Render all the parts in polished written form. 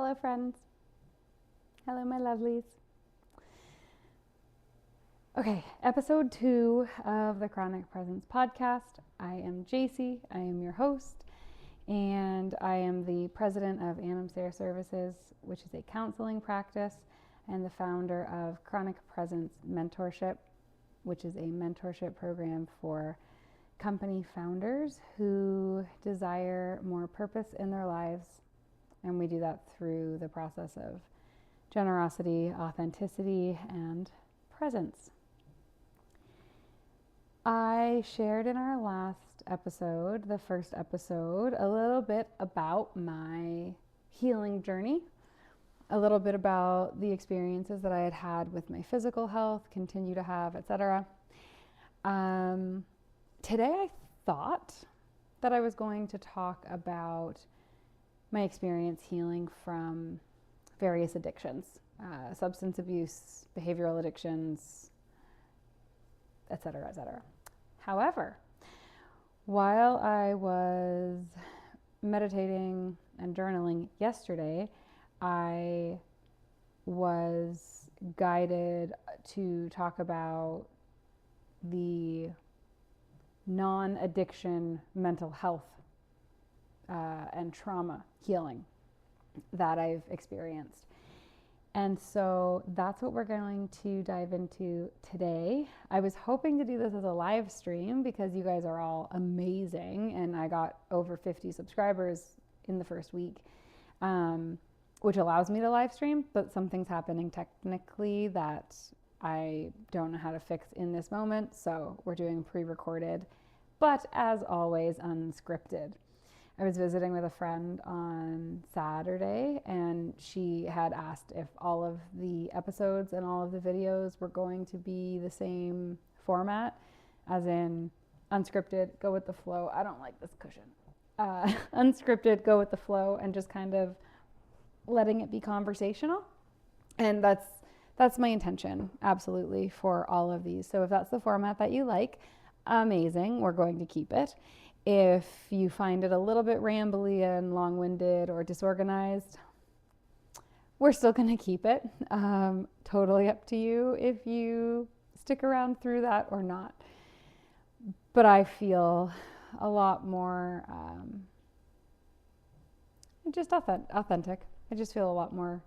Hello, friends. Hello, my lovelies. Okay, episode 2 of the Chronic Presence podcast. I am JC. I am your host, and I am the president of Annam Sayre Services, which is a counseling practice, and the founder of Chronic Presence Mentorship, which is a mentorship program for company founders who desire more purpose in their lives. And we do that through the process of generosity, authenticity, and presence. I shared in our last episode, the first episode, a little bit about my healing journey, a little bit about the experiences that I had had with my physical health, continue to have, etc. Today I thought that I was going to talk about my experience healing from various addictions, substance abuse, behavioral addictions, etc., etc. However, while I was meditating and journaling yesterday, I was guided to talk about the non-addiction mental health and trauma healing that I've experienced. And so that's what we're going to dive into today. I was hoping to do this as a live stream because you guys are all amazing, and I got over 50 subscribers in the first week, which allows me to live stream, but something's happening technically that I don't know how to fix in this moment, so we're doing pre-recorded, but as always, unscripted. I was visiting with a friend on Saturday, and she had asked if all of the episodes and all of the videos were going to be the same format, as in unscripted, go with the flow. I don't like this cushion. Unscripted, go with the flow, and just kind of letting it be conversational. And that's my intention, absolutely, for all of these. So if that's the format that you like, amazing, we're going to keep it. If you find it a little bit rambly and long-winded or disorganized, we're still going to keep it. Totally up to you if you stick around through that or not. But I feel a lot more just authentic. I just feel a lot more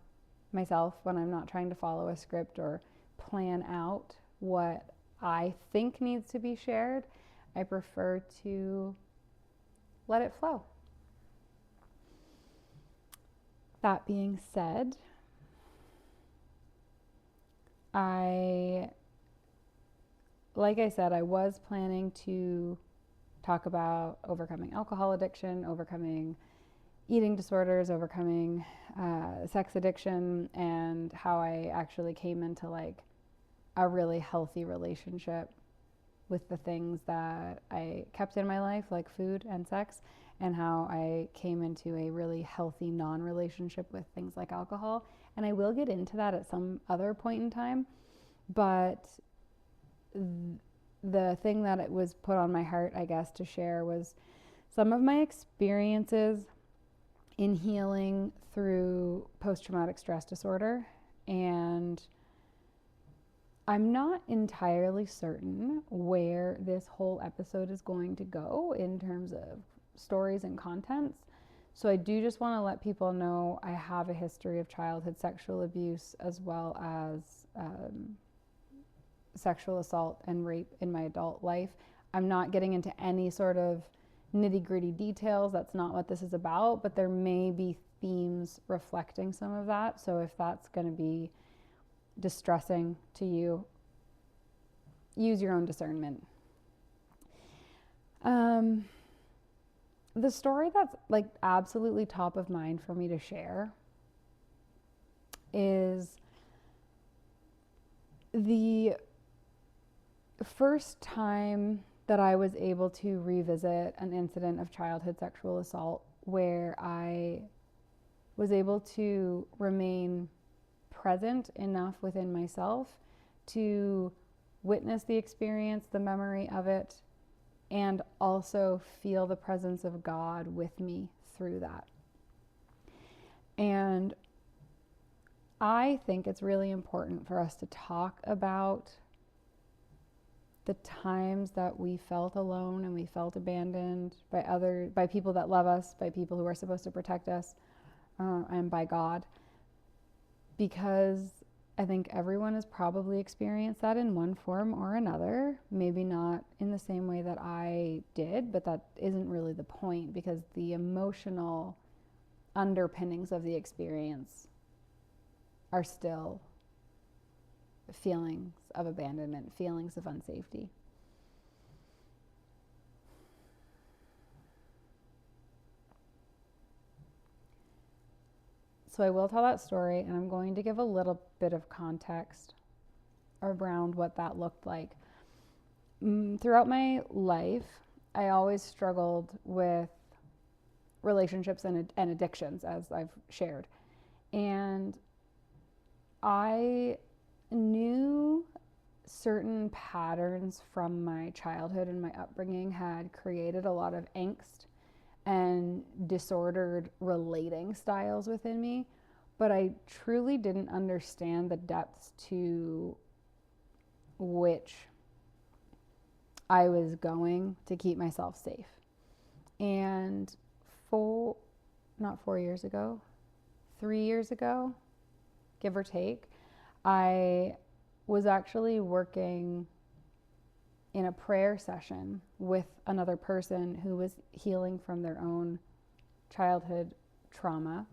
myself when I'm not trying to follow a script or plan out what I think needs to be shared. I prefer to let it flow. That being said, like I said, I was planning to talk about overcoming alcohol addiction, overcoming eating disorders, overcoming sex addiction, and how I actually came into like a really healthy relationship with the things that I kept in my life, like food and sex, and how I came into a really healthy non-relationship with things like alcohol. And I will get into that at some other point in time, but the thing that it was put on my heart, I guess, to share was some of my experiences in healing through post-traumatic stress disorder. And I'm not entirely certain where this whole episode is going to go in terms of stories and contents. So I do just want to let people know I have a history of childhood sexual abuse as well as sexual assault and rape in my adult life. I'm not getting into any sort of nitty-gritty details. That's not what this is about, but there may be themes reflecting some of that. So if that's going to be distressing to you, use your own discernment. The story that's like absolutely top of mind for me to share is the first time that I was able to revisit an incident of childhood sexual assault where I was able to remain present enough within myself to witness the experience, the memory of it, and also feel the presence of God with me through that. And I think it's really important for us to talk about the times that we felt alone and we felt abandoned by people that love us, by people who are supposed to protect us, and by God, because I think everyone has probably experienced that in one form or another. Maybe not in the same way that I did, but that isn't really the point, because the emotional underpinnings of the experience are still feelings of abandonment, feelings of unsafety. So I will tell that story, and I'm going to give a little bit of context around what that looked like. Throughout my life, I always struggled with relationships and addictions, as I've shared. And I knew certain patterns from my childhood and my upbringing had created a lot of angst and disordered relating styles within me, but I truly didn't understand the depths to which I was going to keep myself safe. And not 4 years ago, 3 years ago, give or take, I was actually working in a prayer session with another person who was healing from their own childhood trauma.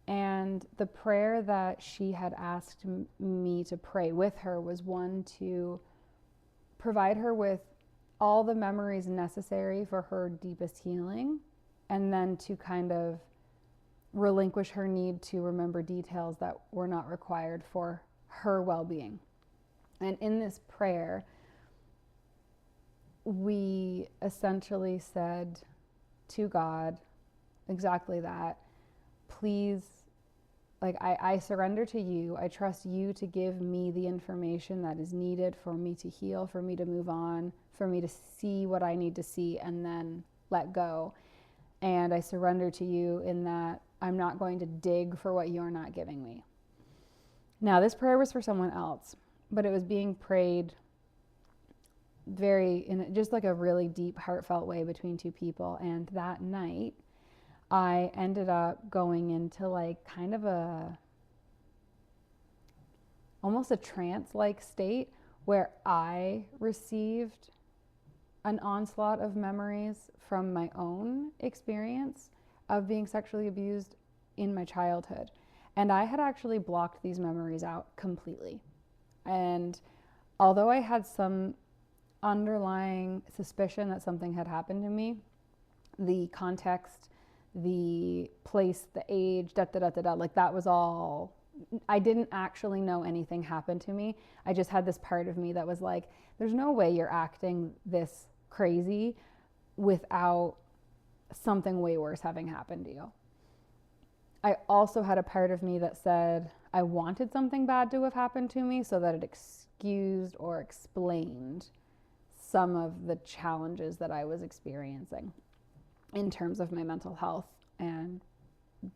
And the prayer that she had asked me to pray with her was one to provide her with all the memories necessary for her deepest healing, and then to kind of relinquish her need to remember details that were not required for her well-being. And in this prayer, we essentially said to God exactly that. Please, like, I surrender to you. I trust you to give me the information that is needed for me to heal, for me to move on, for me to see what I need to see and then let go. And I surrender to you in that I'm not going to dig for what you're not giving me. Now, this prayer was for someone else, but it was being prayed in just like a really deep, heartfelt way between two people. And that night, I ended up going into like kind of almost a trance-like state where I received an onslaught of memories from my own experience of being sexually abused in my childhood. And I had actually blocked these memories out completely. And although I had some underlying suspicion that something had happened to me, the context, the place, the age, like that was all, I didn't actually know anything happened to me. I just had this part of me that was like, there's no way you're acting this crazy without something way worse having happened to you. I also had a part of me that said I wanted something bad to have happened to me so that it excused or explained some of the challenges that I was experiencing in terms of my mental health and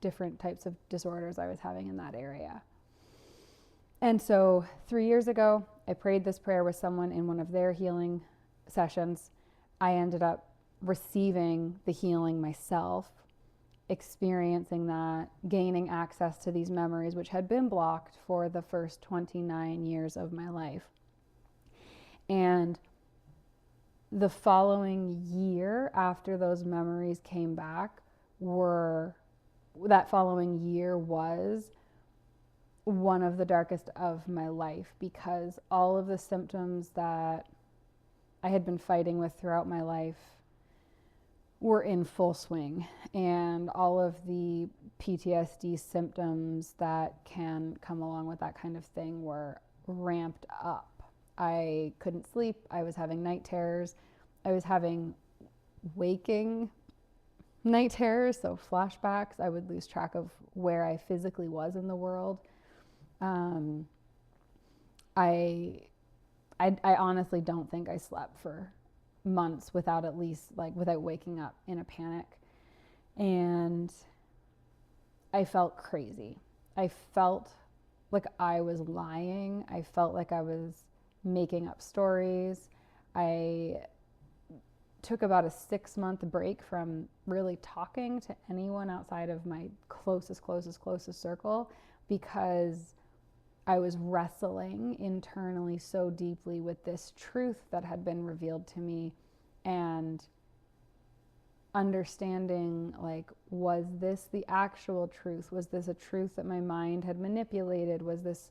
different types of disorders I was having in that area. And so 3 years ago, I prayed this prayer with someone in one of their healing sessions. I ended up receiving the healing myself, experiencing that, gaining access to these memories, which had been blocked for the first 29 years of my life. And the following year after those memories came back that following year was one of the darkest of my life, because all of the symptoms that I had been fighting with throughout my life were in full swing, and all of the PTSD symptoms that can come along with that kind of thing were ramped up. I couldn't sleep. I was having night terrors. I was having waking night terrors, so flashbacks. I would lose track of where I physically was in the world. I honestly don't think I slept for months without waking up in a panic. And I felt crazy. I felt like I was lying. I felt like I was making up stories. I took about a 6-month break from really talking to anyone outside of my closest circle, because I was wrestling internally so deeply with this truth that had been revealed to me, and understanding, like, was this the actual truth? Was this a truth that my mind had manipulated? Was this,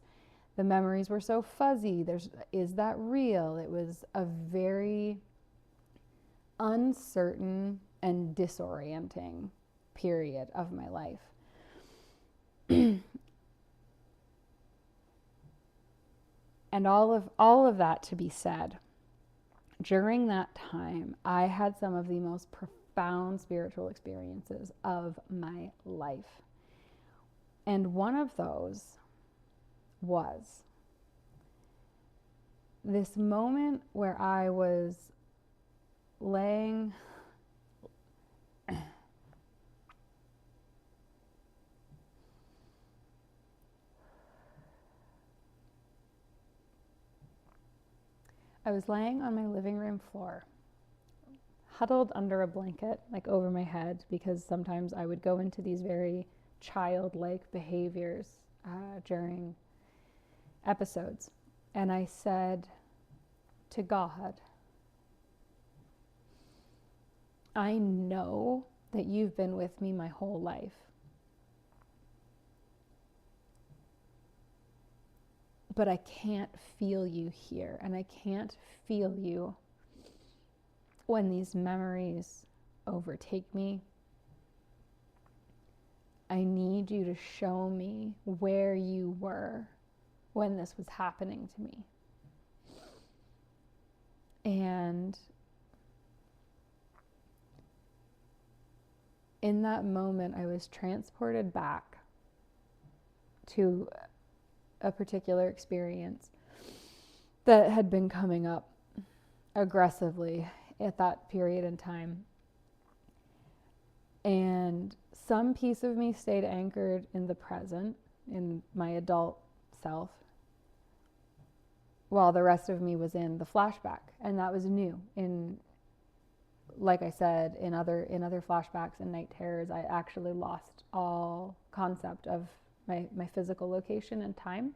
the memories were so fuzzy, is that real? It was a very uncertain and disorienting period of my life. And all of that to be said, during that time, I had some of the most profound spiritual experiences of my life. And one of those was this moment where I was laying I was laying on my living room floor, huddled under a blanket, like over my head, because sometimes I would go into these very childlike behaviors during episodes. And I said to God, I know that you've been with me my whole life. But I can't feel you here, and I can't feel you when these memories overtake me. I need you to show me where you were when this was happening to me. And in that moment, I was transported back to a particular experience that had been coming up aggressively at that period in time. And some piece of me stayed anchored in the present, in my adult self, while the rest of me was in the flashback. And that was new. Like I said, in other flashbacks and night terrors, I actually lost all concept of my physical location and time.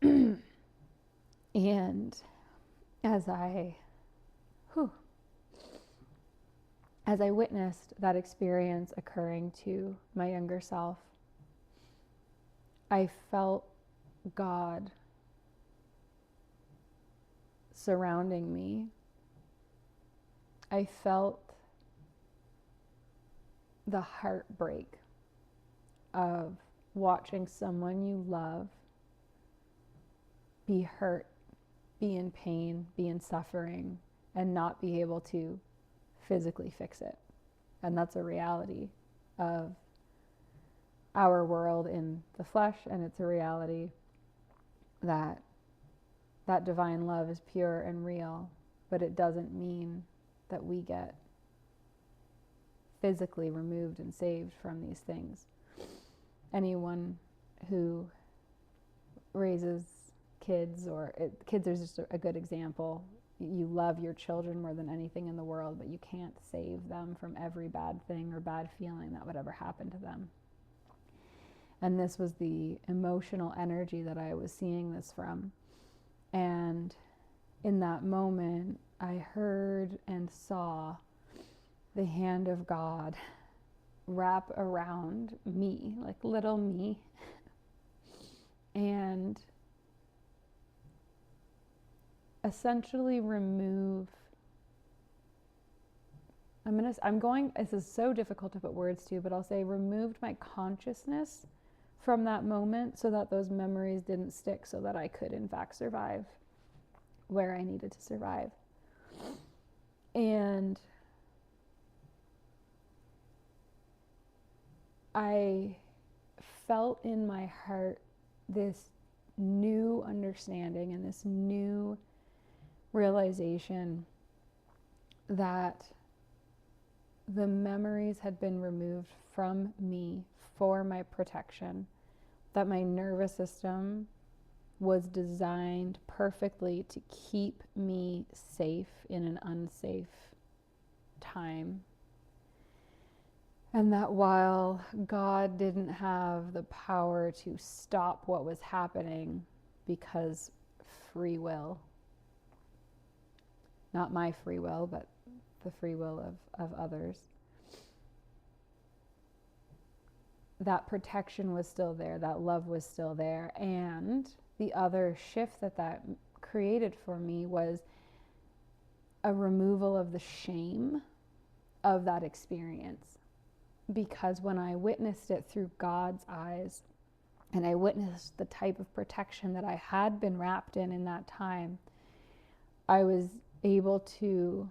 And as I witnessed that experience occurring to my younger self, I felt God surrounding me. I felt the heartbreak of watching someone you love be hurt, be in pain, be in suffering, and not be able to physically fix it. And that's a reality of our world in the flesh, and it's a reality that divine love is pure and real, but it doesn't mean that we get physically removed and saved from these things. Anyone who raises kids, kids is just a good example. You love your children more than anything in the world, but you can't save them from every bad thing or bad feeling that would ever happen to them. And this was the emotional energy that I was seeing this from. And in that moment, I heard and saw the hand of God wrap around me, like little me, and essentially remove, this is so difficult to put words to, but I'll say removed my consciousness from that moment so that those memories didn't stick, so that I could in fact survive where I needed to survive. And I felt in my heart this new understanding and this new realization that the memories had been removed from me for my protection, that my nervous system was designed perfectly to keep me safe in an unsafe time. And that while God didn't have the power to stop what was happening because free will, not my free will, but the free will of others, that protection was still there, that love was still there. And the other shift that created for me was a removal of the shame of that experience. Because when I witnessed it through God's eyes, and I witnessed the type of protection that I had been wrapped in that time, I was able to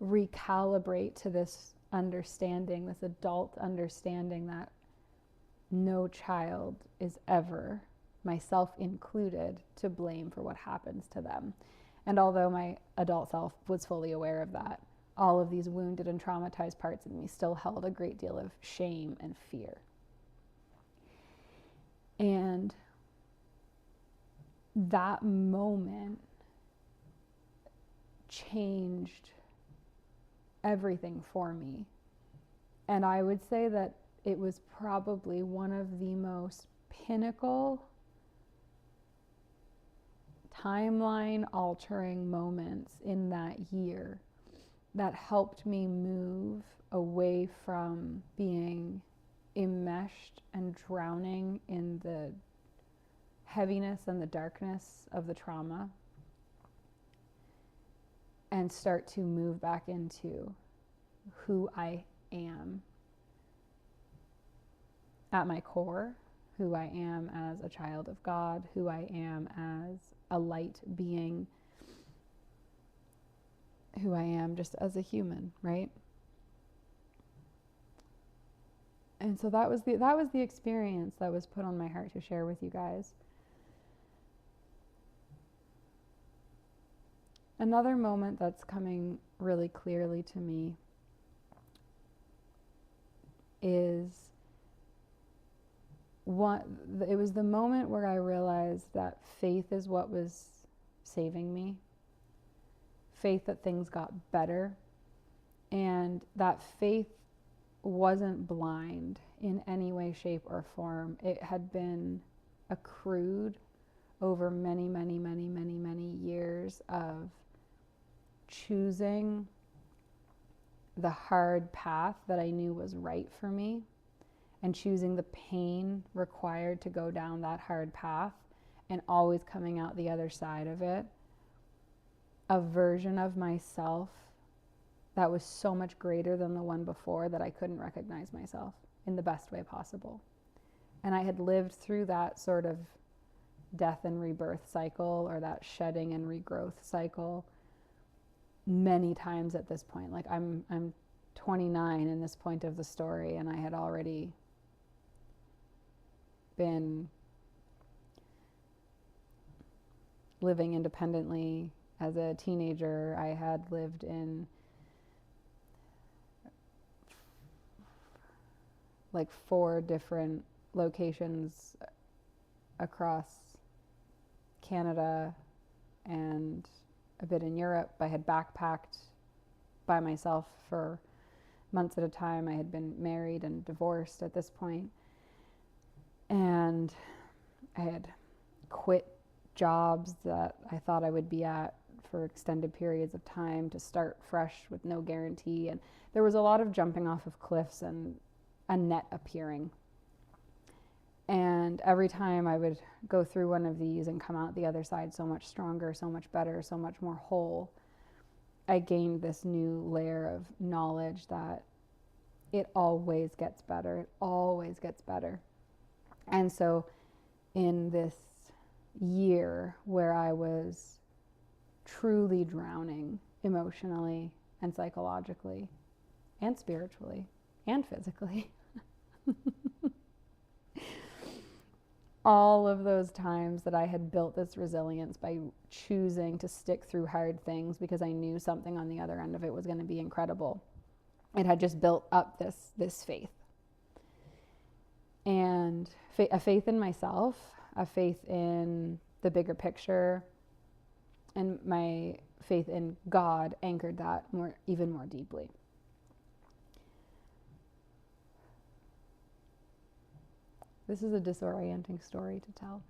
recalibrate to this understanding, this adult understanding that no child is ever, myself included, to blame for what happens to them. And although my adult self was fully aware of that, all of these wounded and traumatized parts in me still held a great deal of shame and fear. And that moment changed everything for me. And I would say that it was probably one of the most pinnacle, timeline altering moments in that year that helped me move away from being enmeshed and drowning in the heaviness and the darkness of the trauma, and start to move back into who I am at my core, who I am as a child of God, who I am as a light being, who I am just as a human, right? And so that was the experience that was put on my heart to share with you guys. Another moment that's coming really clearly to me is it was the moment where I realized that faith is what was saving me. Faith that things got better, and that faith wasn't blind in any way, shape, or form. It had been accrued over many, many, many, many, many years of choosing the hard path that I knew was right for me, and choosing the pain required to go down that hard path, and always coming out the other side of it a version of myself that was so much greater than the one before that I couldn't recognize myself in the best way possible. And I had lived through that sort of death and rebirth cycle, or that shedding and regrowth cycle, many times at this point. Like I'm 29 in this point of the story, and I had already been living independently as a teenager. I had lived in like 4 different locations across Canada and a bit in Europe. I had backpacked by myself for months at a time. I had been married and divorced at this point. And I had quit jobs that I thought I would be at for extended periods of time to start fresh with no guarantee. And there was a lot of jumping off of cliffs and a net appearing. And every time I would go through one of these and come out the other side so much stronger, so much better, so much more whole, I gained this new layer of knowledge that it always gets better. It always gets better. And so in this year where I was truly drowning emotionally and psychologically and spiritually and physically, all of those times that I had built this resilience by choosing to stick through hard things because I knew something on the other end of it was going to be incredible. It had just built up this faith. and a faith in myself, a faith in the bigger picture, and my faith in God anchored that even more deeply. This is a disorienting story to tell.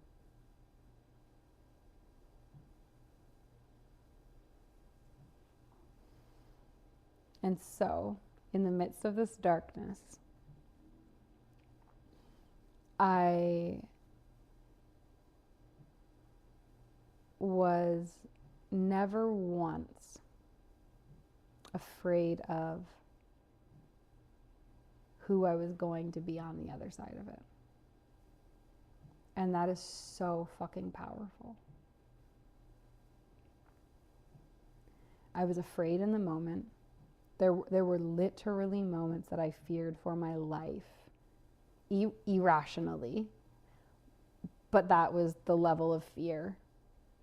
And so, in the midst of this darkness, I was never once afraid of who I was going to be on the other side of it. And that is so fucking powerful. I was afraid in the moment. There were literally moments that I feared for my life, irrationally. But that was the level of fear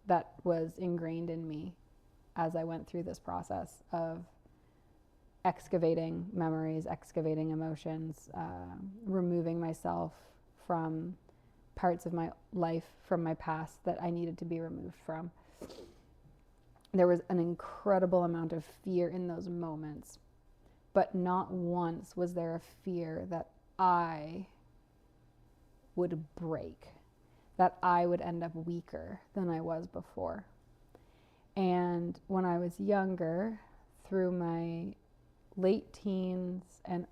that was ingrained in me as I went through this process of excavating memories, excavating emotions, removing myself from parts of my life, from my past that I needed to be removed from. There was an incredible amount of fear in those moments, but not once was there a fear that I would break, that I would end up weaker than I was before. And when I was younger, through my late teens and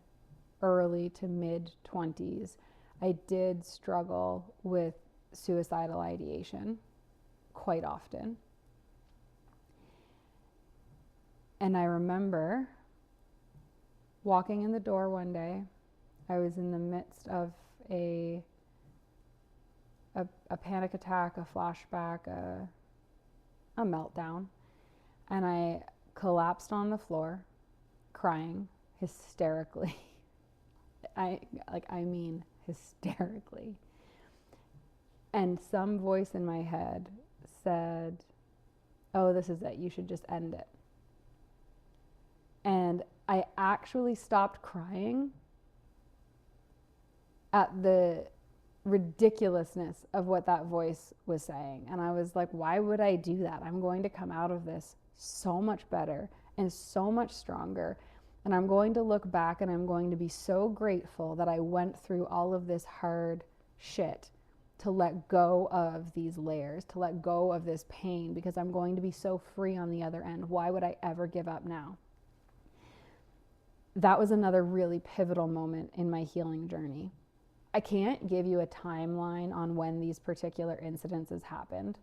early to mid 20s, I did struggle with suicidal ideation quite often. And I remember walking in the door one day. I was in the midst of a panic attack, a flashback, a meltdown. And I collapsed on the floor, crying hysterically. I mean hysterically. And some voice in my head said, "Oh, this is it. You should just end it." And I actually stopped crying at the ridiculousness of what that voice was saying. And I was like, why would I do that? I'm going to come out of this so much better and so much stronger. And I'm going to look back and I'm going to be so grateful that I went through all of this hard shit to let go of these layers, to let go of this pain, because I'm going to be so free on the other end. Why would I ever give up now? That was another really pivotal moment in my healing journey. I can't give you a timeline on when these particular incidences happened,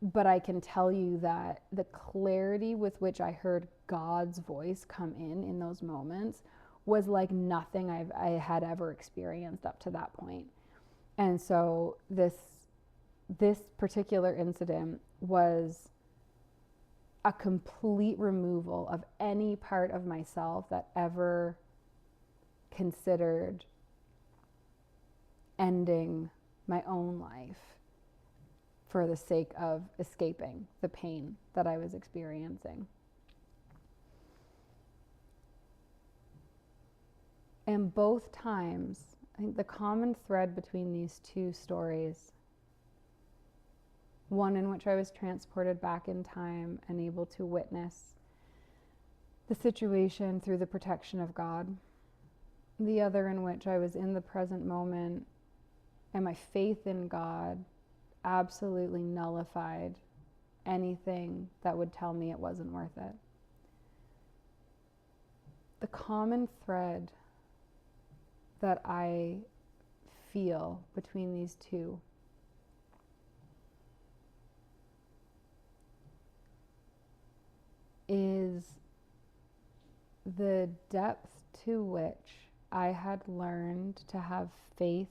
but I can tell you that the clarity with which I heard God's voice come in those moments was like nothing I had ever experienced up to that point. And so this particular incident was a complete removal of any part of myself that ever considered ending my own life for the sake of escaping the pain that I was experiencing. And both times, I think the common thread between these two stories, one in which I was transported back in time and able to witness the situation through the protection of God, the other in which I was in the present moment and my faith in God absolutely nullified anything that would tell me it wasn't worth it. The common thread that I feel between these two is the depth to which I had learned to have faith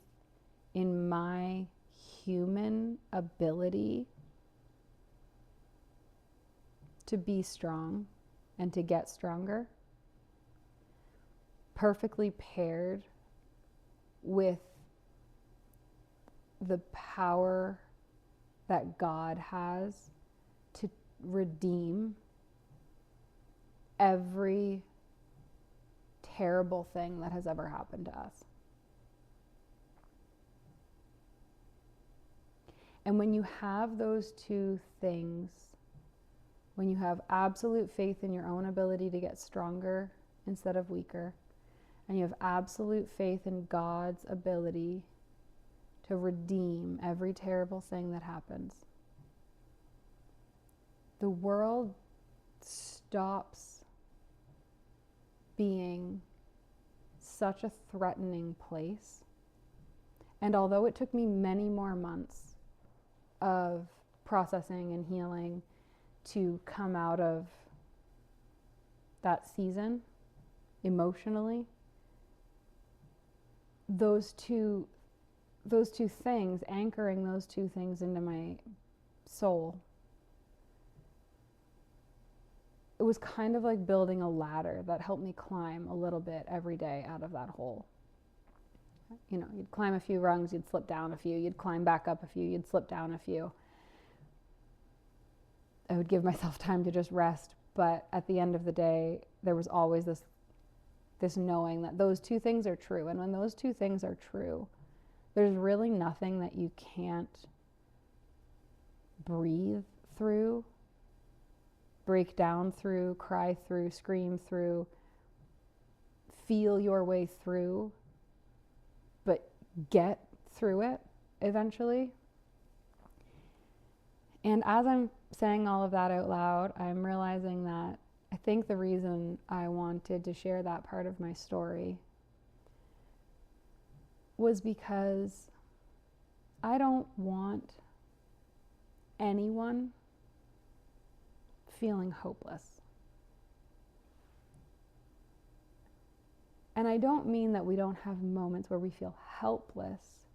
in my human ability to be strong and to get stronger, perfectly paired with the power that God has to redeem every terrible thing that has ever happened to us. And when you have those two things, when you have absolute faith in your own ability to get stronger instead of weaker, and you have absolute faith in God's ability to redeem every terrible thing that happens, the world stops being such a threatening place. And although it took me many more months of processing and healing to come out of that season emotionally, those two things, anchoring those two things into my soul, it was kind of like building a ladder that helped me climb a little bit every day out of that hole. You know, you'd climb a few rungs, you'd slip down a few, you'd climb back up a few, you'd slip down a few. I would give myself time to just rest, but at the end of the day, there was always this knowing that those two things are true. And when those two things are true, there's really nothing that you can't breathe through, break down through, cry through, scream through, feel your way through, but get through it eventually. And as I'm saying all of that out loud, I'm realizing that I think the reason I wanted to share that part of my story was because I don't want anyone feeling hopeless. And I don't mean that we don't have moments where we feel helpless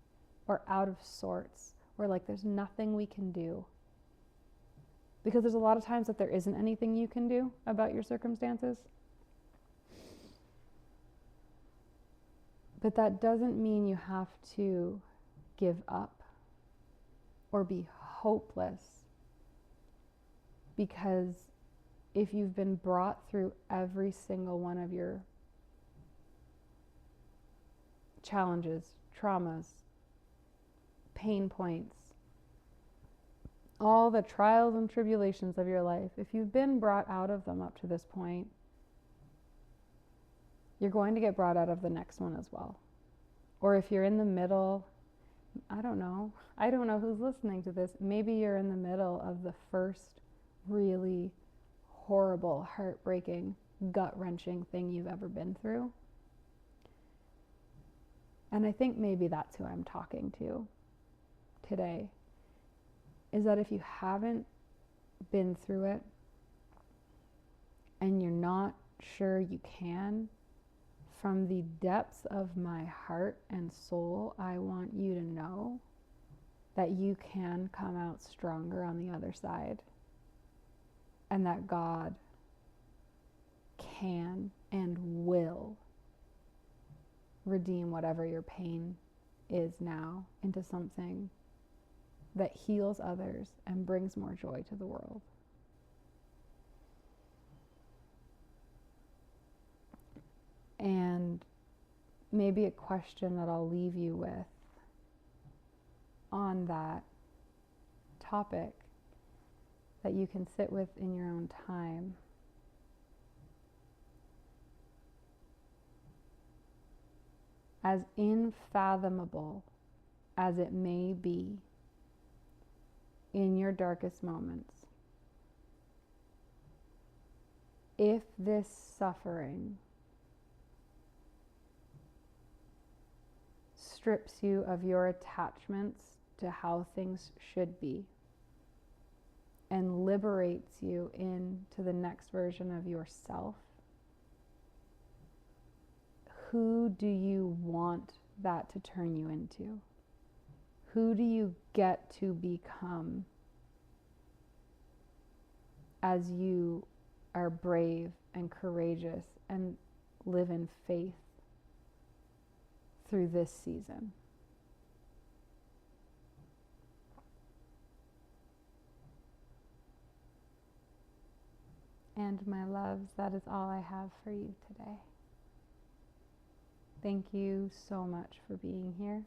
or out of sorts, or like there's nothing we can do. Because there's a lot of times that there isn't anything you can do about your circumstances. But that doesn't mean you have to give up or be hopeless. Because if you've been brought through every single one of your challenges, traumas, pain points, all the trials and tribulations of your life, if you've been brought out of them up to this point, you're going to get brought out of the next one as well. Or if you're in the middle, I don't know who's listening to this, maybe you're in the middle of the first really horrible, heartbreaking, gut-wrenching thing you've ever been through. And I think maybe that's who I'm talking to today, is that if you haven't been through it and you're not sure you can, from the depths of my heart and soul, I want you to know that you can come out stronger on the other side, and that God can and will redeem whatever your pain is now into something that heals others and brings more joy to the world. And maybe a question that I'll leave you with on that topic that you can sit with in your own time. As unfathomable as it may be in your darkest moments, if this suffering strips you of your attachments to how things should be and liberates you into the next version of yourself, who do you want that to turn you into? Who do you get to become as you are brave and courageous and live in faith through this season? And my loves, that is all I have for you today. Thank you so much for being here.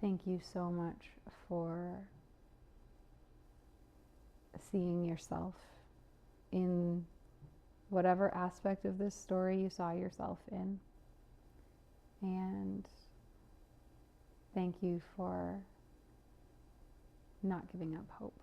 Thank you so much for seeing yourself in whatever aspect of this story you saw yourself in. And thank you for not giving up hope.